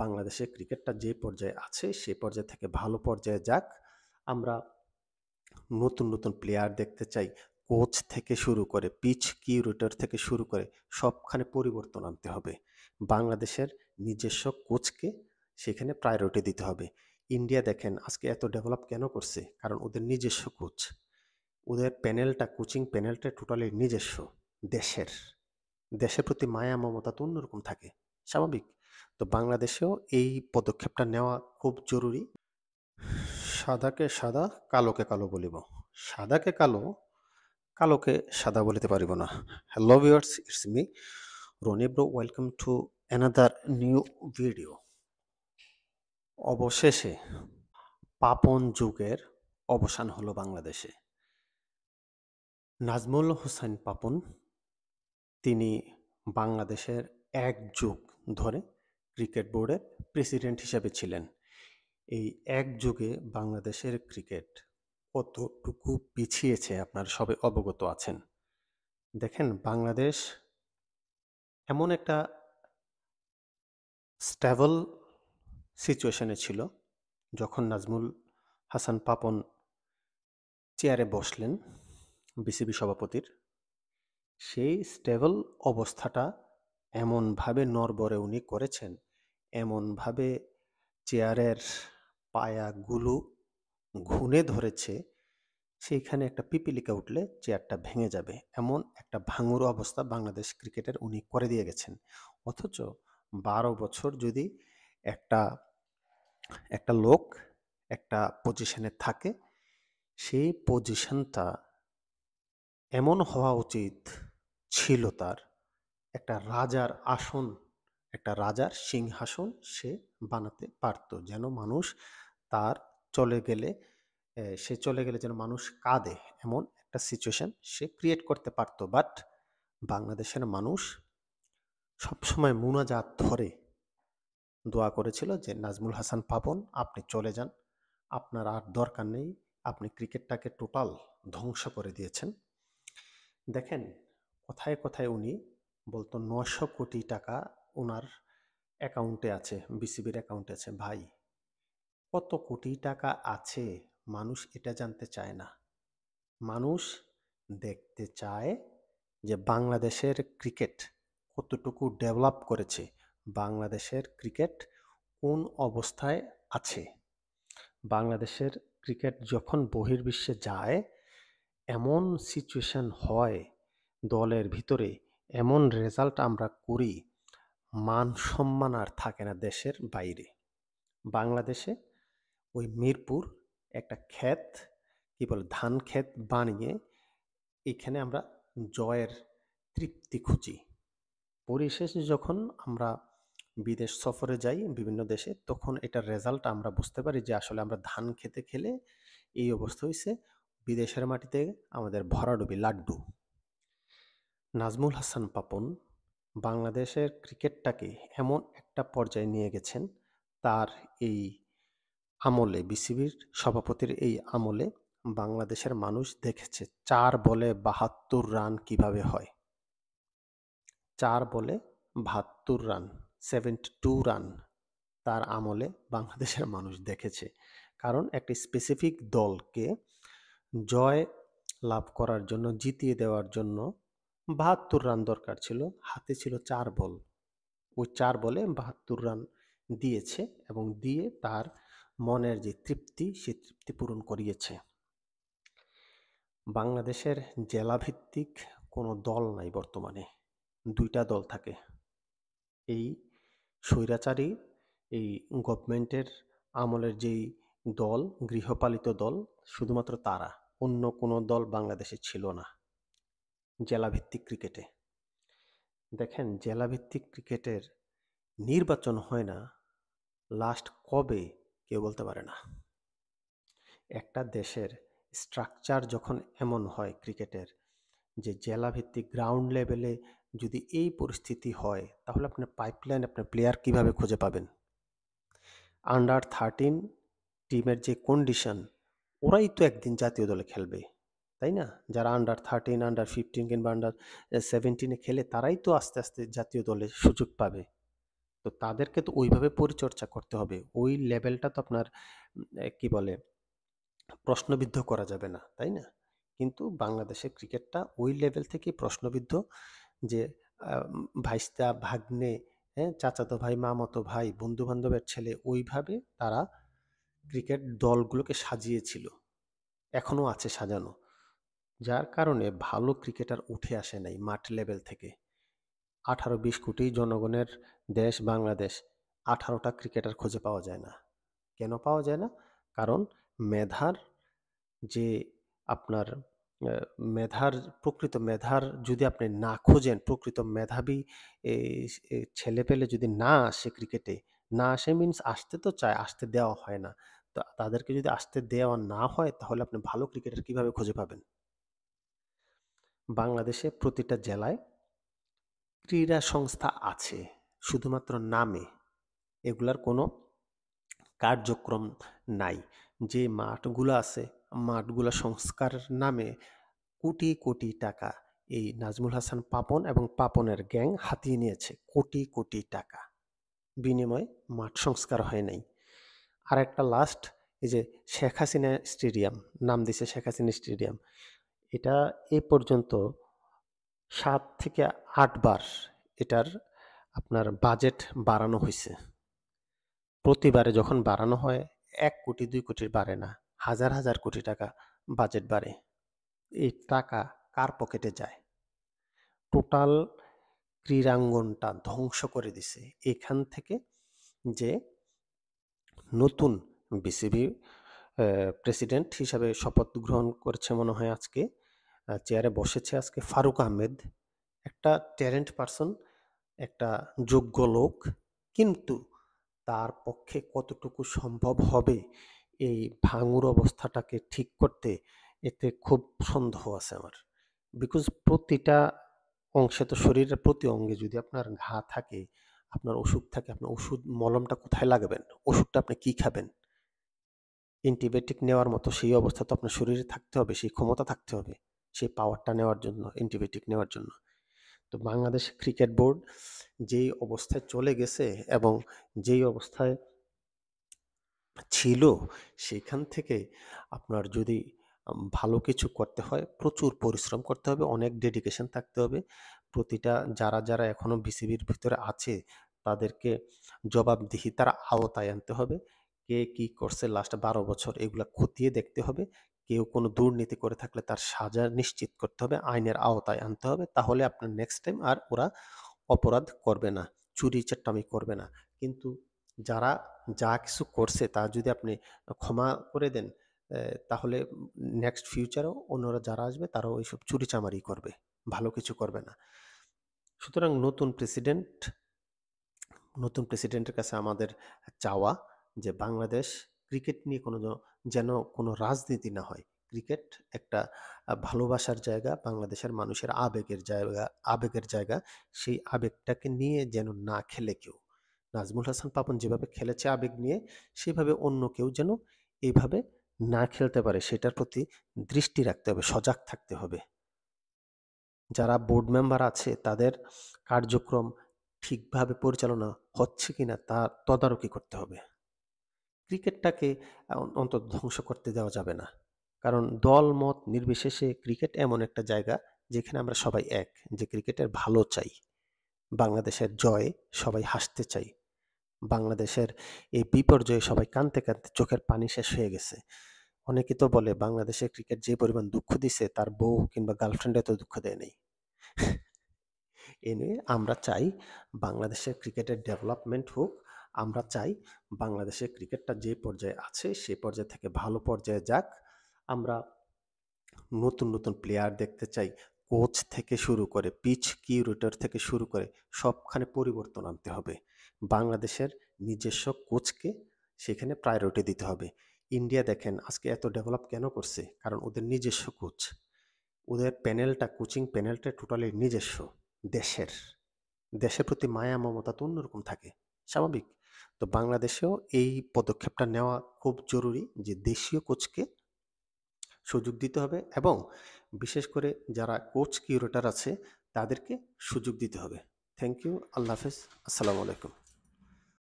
বাংলাদেশের ক্রিকেটটা যে পর্যায়ে আছে সেই পর্যায় থেকে ভালো পর্যায়ে যাক। আমরা নতুন, নতুন প্লেয়ার দেখতে চাই। কোচ থেকে শুরু করে, পিচ কিউরেটর থেকে শুরু করে সবখানে পরিবর্তন আনতে হবে। বাংলাদেশের নিজস্ব কোচকে সেখানে প্রায়োরিটি দিতে হবে। ইন্ডিয়া দেখেন আজকে এত ডেভেলপ কেন করছে? কারণ ওদের নিজস্ব কোচ। ওদের প্যানেলটা, কোচিং প্যানেলটা টোটালি নিজস্ব, দেশের। দেশের প্রতি মায়া মমতা তো অন্যরকম থাকে, স্বাভাবিক। তো বাংলাদেশেও এই পদক্ষেপটা নেওয়া খুব জরুরি। সাদাকে সাদা, কালোকে কালো বলিব। সাদাকে কালো, কালোকে সাদা বলিতে পারিব না। Hello viewers, it's me Rony bro. Welcome to another new video. অবশেষে পাপন যুগের অবসান হলো বাংলাদেশে। নাজমুল হোসেন পাপন, তিনি বাংলাদেশের এক যুগ ধরে ক্রিকেট বোর্ডের প্রেসিডেন্ট হিসেবে ছিলেন। এই এক যুগে বাংলাদেশের ক্রিকেট কতটুকু পিছিয়েছে আপনারা সবাই অবগত আছেন। দেখেন বাংলাদেশ এমন একটা স্ট্যাবল সিচুয়েশনে ছিল যখন নাজমুল হাসান পাপন চেয়ারে বসলেন বিসিবি সভাপতির। সেই স্টেবল অবস্থাটা এমনভাবে নড়বড়ে উনি করেছেন, এমনভাবে চেয়ারের পায়াগুলো ঘুণে ধরেছে, সেইখানে একটা পিপিলিকা উঠলে চেয়ারটা ভেঙে যাবে, এমন একটা ভাঙুর অবস্থা বাংলাদেশ ক্রিকেটের উনি করে দিয়ে গেছেন। অথচ 12 বছর যদি একটা একটা লোক একটা পজিশনে থাকে, সেই পজিশনটা এমন হওয়া উচিত ছিল তার, একটা রাজার আসন, একটা রাজার সিংহাসন সে বানাতে পারত, যেন মানুষ তার চলে গেলে সে চলে গেলে যেন মানুষ কাঁদে, এমন একটা সিচুয়েশন সে ক্রিয়েট করতে পারত। বাট বাংলাদেশের মানুষ সবসময় মুনাজাত ধরে দোয়া করেছিল যে নাজমুল হাসান পাপন আপনি চলে যান, আপনার আর দরকার নেই, আপনি ক্রিকেটটাকে টোটাল ধ্বংস করে দিয়েছেন। দেখেন কথায় কথায় উনি বলতো 900 কোটি টাকা ওনার অ্যাকাউন্টে আছে, বিসিবির অ্যাকাউন্টে আছে। ভাই, কত কোটি টাকা আছে মানুষ এটা জানতে চায় না। মানুষ দেখতে চায় যে বাংলাদেশের ক্রিকেট কতটুকু ডেভেলপ করেছে, বাংলাদেশের ক্রিকেট কোন অবস্থায় আছে। বাংলাদেশের ক্রিকেট যখন বহির্বিশ্বে যায়, এমন সিচুয়েশন হয় দলের ভিতরে, এমন রেজাল্ট আমরা করি, মান সম্মান আর থাকে না দেশের বাইরে। বাংলাদেশে ওই মিরপুর একটা ক্ষেত, কি বলে, ধান ক্ষেত বানিয়ে এখানে আমরা জয়ের তৃপ্তি খুঁজি। পরিশেষে যখন আমরা বিদেশ সফরে যাই বিভিন্ন দেশে, তখন এটার রেজাল্ট আমরা বুঝতে পারি যে আসলে আমরা ধান খেতে খেলে এই অবস্থা হয়েছে, বিদেশের মাটিতে আমাদের ভরাডুবি লাড্ডু। নাজমুল হাসান পাপন বাংলাদেশের ক্রিকেটটাকে এমন একটা পর্যায়ে নিয়ে গেছেন, তার এই আমলে, বিসিবির সভাপতির এই আমলে বাংলাদেশের মানুষ দেখেছে 4 বলে 72 রান কিভাবে হয়। 4 বলে 72 রান, 72 রান তার আমলে বাংলাদেশের মানুষ দেখেছে। কারণ একটা স্পেসিফিক দলকে জয় লাভ করার জন্য, জিতিয়ে দেওয়ার জন্য 72 রান দরকার ছিল, হাতে ছিল 4 বল। ওই 4 বলে 72 রান দিয়েছে এবং দিয়ে তার মনের যে তৃপ্তি, সে তৃপ্তি পূরণ করিয়েছে। বাংলাদেশের জেলাভিত্তিক কোনো দল নাই বর্তমানে, 2টা দল থাকে। এই স্বৈরাচারী এই গভর্নমেন্টের আমলের যেই দল, গৃহপালিত দল, শুধুমাত্র তারা, অন্য কোনো দল বাংলাদেশে ছিল না জেলাভিত্তিক ক্রিকেটে। দেখেন জেলাভিত্তিক ক্রিকেটের নির্বাচন হয় না লাস্ট কবে কেউ বলতে পারে না। একটা দেশের স্ট্রাকচার যখন এমন হয় ক্রিকেটের, যে জেলাভিত্তিক গ্রাউন্ড লেভেলে যদি এই পরিস্থিতি হয়, তাহলে আপনার পাইপলাইন, আপনার প্লেয়ার কিভাবে খুঁজে পাবেন? আন্ডার 13 টিমের যে কন্ডিশন, ওরাই তো একদিন জাতীয় দলে খেলবে, তাই না? যারা আন্ডার 13, আন্ডার 15 কিংবা আন্ডার 17 খেলে, তারাই তো আস্তে আস্তে জাতীয় দলে সুযোগ পাবে। তো তাদেরকে তো ওইভাবে পরিচর্যা করতে হবে। ওই লেভেলটা তো আপনার কি বলে প্রশ্নবিদ্ধ করা যাবে না, তাই না? কিন্তু বাংলাদেশের ক্রিকেটটা ওই লেভেল থেকেই প্রশ্নবিদ্ধ যে ভাইস্তা, ভাগ্নে, হ্যাঁ? চাচাতো ভাই, মামাতো ভাই, বন্ধু-বান্ধবের ছেলে ওইভাবে তারা ক্রিকেট দলগুলোকে সাজিয়েছিল। এখনো আছে সাজানো। যার কারণে ভালো ক্রিকেটার উঠে আসে নাই মাঠ লেভেল থেকে। 18-20 কোটি জনগণের দেশ বাংলাদেশ। 18টা ক্রিকেটার খুঁজে পাওয়া যায় না। কেন পাওয়া যায় না? কারণ মেধার যে আপনার আ মেধার প্রকৃত মেধার যদি আপনি না খোঁজেন, প্রকৃত মেধাবী ছেলেপেলে যদি না আসে ক্রিকেটে, না আসে মিনস আসতে তো চায়, আসতে দেওয়া হয় না। তো তাদেরকে যদি আসতে দেওয়া না হয় তাহলে আপনি ভালো ক্রিকেটার কিভাবে খুঁজে পাবেন? বাংলাদেশে প্রতিটা জেলায় ক্রীড়া সংস্থা আছে, শুধুমাত্র নামে। এগুলার কোনো কার্যক্রম নাই। যে মাঠগুলো আছে, মাঠগুলা সংস্কারের নামে কোটি কোটি টাকা এই নাজমুল হাসান পাপন এবং পাপনের গ্যাং হাতিয়ে নিয়েছে। কোটি কোটি টাকা বিনিময়ে মাঠ সংস্কার হয় নাই। আর একটা লাস্ট, এই যে শেখ হাসিনা স্টেডিয়াম, নাম দিছে শেখ হাসিনা স্টেডিয়াম, এটা এ পর্যন্ত 7 থেকে 8 বার এটার আপনার বাজেট বাড়ানো হয়েছে। প্রতিবারে যখন বাড়ানো হয় 1 কোটি 2 কোটি বাড়ে না, হাজার হাজার কোটি টাকা বাজেট বাড়ে। এই টাকা কার পকেটে যায়? টোটাল ক্রীড়াঙ্গনটা ধ্বংস করে দিছে। এখান থেকে যে নতুন বিসিবি প্রেসিডেন্ট হিসাবে শপথ গ্রহণ করেছে মনে হয় আজকে, চেয়ারে বসেছে আজকে ফারুক আহমেদ। একটা ট্যালেন্ট পারসন, একটা যোগ্য লোক। কিন্তু তার পক্ষে কতটুকু সম্ভব হবে এই ভাঙুর অবস্থাটাকে ঠিক করতে, এতে খুব সন্দেহ আছে আমার। বিকজ প্রতিটা অংশে তো শরীরের প্রতি অঙ্গে যদি আপনার ঘা থাকে, আপনার অসুখ থাকে, আপনার ওষুধ মলমটা কোথায় লাগাবেন? ওষুধটা আপনি কি খাবেন? অ্যান্টিবায়োটিক নেওয়ার মতো সেই অবস্থা তো আপনার শরীরে থাকতে হবে, সেই ক্ষমতা থাকতে হবে, সেই পাওয়ারটা নেওয়ার জন্য, অ্যান্টিবায়োটিক নেওয়ার জন্য। তো বাংলাদেশ ক্রিকেট বোর্ড যেই অবস্থায় চলে গেছে এবং যেই অবস্থায় ছিল, সেখান থেকে আপনার যদি ভালো কিছু করতে হয়, প্রচুর পরিশ্রম করতে হবে, অনেক ডেডিকেশন থাকতে হবে। প্রতিটা যারা এখনো বিসিবির ভিতরে আছে, তাদেরকে জবাবদিহিতার আওতায় আনতে হবে। কে কি করছে লাস্ট 12 বছর এগুলা খতিয়ে দেখতে হবে। কেউ কোনো দুর্নীতি করে থাকলে তার সাজা নিশ্চিত করতে হবে, আইনের আওতায় আনতে হবে। তাহলে আপনার নেক্সট টাইম আর ওরা অপরাধ করবে না, চুরি-চাট্টামি করবে না। কিন্তু যারা যা কিছু করছে তা যদি আপনি ক্ষমা করে দেন, তাহলে নেক্সট ফিউচারেও অন্যরা যারা আসবে তারাও এইসব চুরিচামারি করবে, ভালো কিছু করবে না। সুতরাং নতুন প্রেসিডেন্টের কাছে আমাদের চাওয়া যে বাংলাদেশ ক্রিকেট নিয়ে যেন কোনো রাজনীতি না হয়। ক্রিকেট একটা ভালোবাসার জায়গা, বাংলাদেশের মানুষের আবেগের জায়গা। সেই আবেগটাকে নিয়ে যেন না খেলে কেউ। নাজমুল হাসান পাপন যেভাবে খেলেছে আবেগ নিয়ে, সেভাবে অন্য কেউ যেন এইভাবে না খেলতে পারে, সেটার প্রতি দৃষ্টি রাখতে হবে, সজাগ থাকতে হবে। যারা বোর্ড মেম্বার আছে তাদের কার্যক্রম ঠিকভাবে পরিচালনা হচ্ছে কিনা তা তদারকি করতে হবে। ক্রিকেটটাকে অন্তত ধ্বংস করতে দেওয়া যাবে না। কারণ দল মত নির্বিশেষে ক্রিকেট এমন একটা জায়গা যেখানে আমরা সবাই এক, যে ক্রিকেটের ভালো চাই। বাংলাদেশের জয়ে সবাই হাসতে চাই। বাংলাদেশের এই বিপর্যয়ে সবাই কাঁদতে কাঁদতে চোখের পানি শেষ হয়ে গেছে। অনেকে তো বলে বাংলাদেশের ক্রিকেট যে পরিমাণ দুঃখ দিছে তার বউ কিংবা গার্লফ্রেন্ড এত দুঃখ দেয় নাই। এনিওয়ে আমরা চাই বাংলাদেশের ক্রিকেটের ডেভেলপমেন্ট হোক। আমরা চাই বাংলাদেশের ক্রিকেটটা যে পর্যায়ে আছে সে পর্যায় থেকে ভালো পর্যায়ে যাক। আমরা নতুন প্লেয়ার দেখতে চাই। কোচ থেকে শুরু করে, পিচ কিউরেটর থেকে শুরু করে সবখানে পরিবর্তন আনতে হবে। বাংলাদেশের নিজস্ব কোচকে সেখানে প্রায়োরিটি দিতে হবে। ইন্ডিয়া দেখেন আজকে এত ডেভেলপ কেন করছে? কারণ ওদের নিজস্ব কোচ। ওদের প্যানেলটা, কোচিং প্যানেলটা টোটালি নিজস্ব, দেশের। দেশের প্রতি মায়া মমতা তো অন্যরকম থাকে, স্বাভাবিক। তো বাংলাদেশেও এই পদক্ষেপটা নেওয়া খুব জরুরি যে দেশীয় কোচকে সুযোগ দিতে হবে এবং বিশেষ করে যারা কোচ কিউরেটর আছে তাদেরকে সুযোগ দিতে হবে। Thank you. আল্লাহ হাফেজ। আসসালামু আলাইকুম।